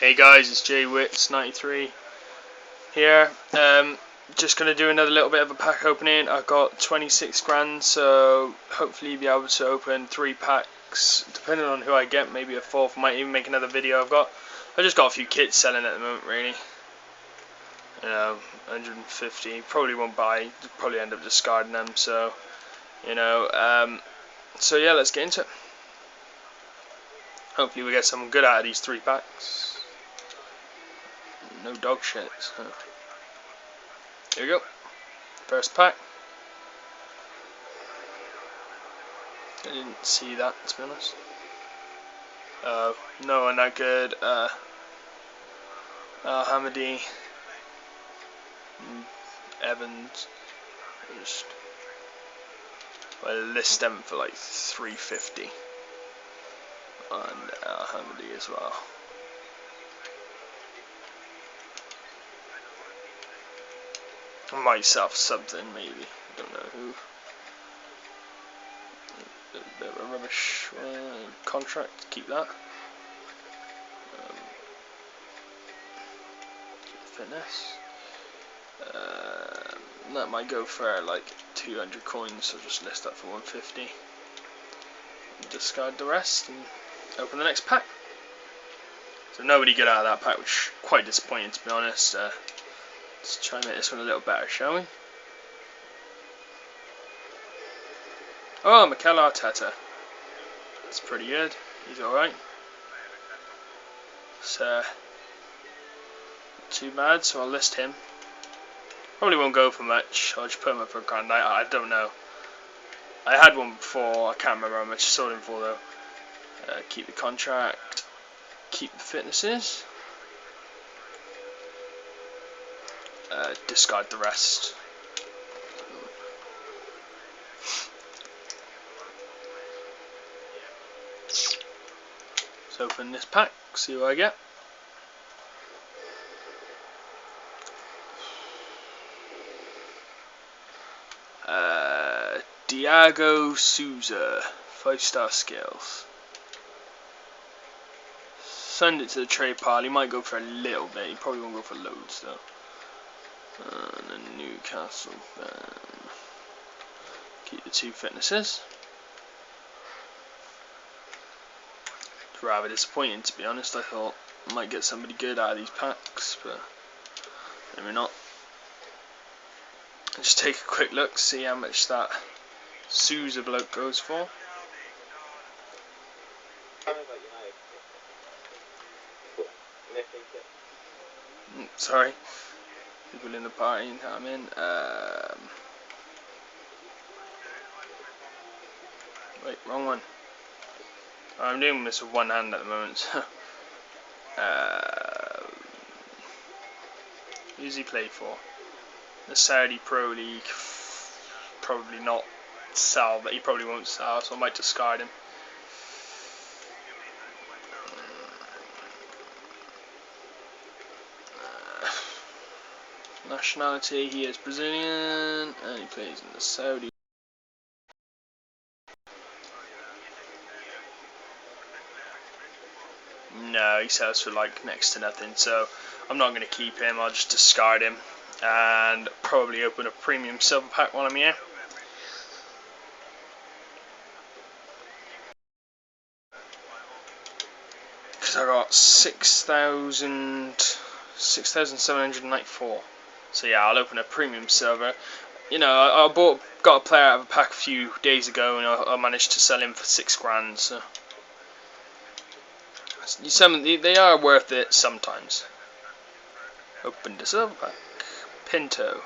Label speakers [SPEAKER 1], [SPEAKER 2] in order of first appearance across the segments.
[SPEAKER 1] Hey guys, it's JWits93 here. Just gonna do another little bit of a pack opening. I've got 26 grand, so hopefully be able to open 3 packs. Depending on who I get, maybe a 4th. Might even make another video. I just got a few kits selling at the moment, really. 150. Probably won't buy. Probably end up discarding them. So, so yeah, let's get into it. Hopefully we get something good out of these 3 packs. No dog shit. So. Here we go. First pack. I didn't see that, to be honest. No one that good. Hamidi. Evans. Well, list them for like 350. And Hamidi as well. Myself something maybe. I don't know who. A bit of a rubbish contract. Keep that. Fitness. That might go for like 200 coins, so just list that for 150. Discard the rest and open the next pack. So nobody good out of that pack, which is quite disappointing, to be honest. Let's try and make this one a little better, shall we? Oh, Mikel Arteta. That's pretty good. He's alright. It's not too bad, so I'll list him. Probably won't go for much. I'll just put him up for a grand. I don't know. I had one before. I can't remember how much I sold him for, though. Keep the contract. Keep the fitnesses. Discard the rest. Let's open this pack, see what I get. Diego Souza, 5-star skills. Send it to the trade pile. He might go for a little bit. He probably won't go for loads though. And then Newcastle. Keep the 2 fitnesses. It's rather disappointing, to be honest. I thought I might get somebody good out of these packs, but maybe not. Just take a quick look, see how much that Souza bloke goes for. Sorry. People in the party I'm in. Wait, wrong one. I'm doing this with one hand at the moment. Who's he play for? The Saudi Pro League. Probably not sell, but he probably won't sell, so I might discard him. Nationality, he is Brazilian, and he plays in the Saudi. No, he sells for like next to nothing, so I'm not going to keep him. I'll just discard him and probably open a premium silver pack while I'm here. Because I got 6,794. So yeah, I'll open a premium silver. I got a player out of a pack a few days ago, and I managed to sell him for 6 grand. So they are worth it sometimes. Open the silver pack. Pinto.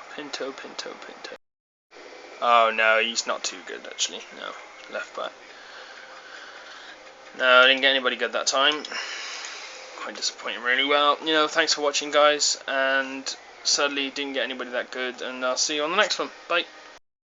[SPEAKER 1] Oh no, he's not too good actually. No, left back. No, I didn't get anybody good that time. Quite disappointing, really. Well, thanks for watching, guys, and sadly didn't get anybody that good, and I'll see you on the next one. Bye.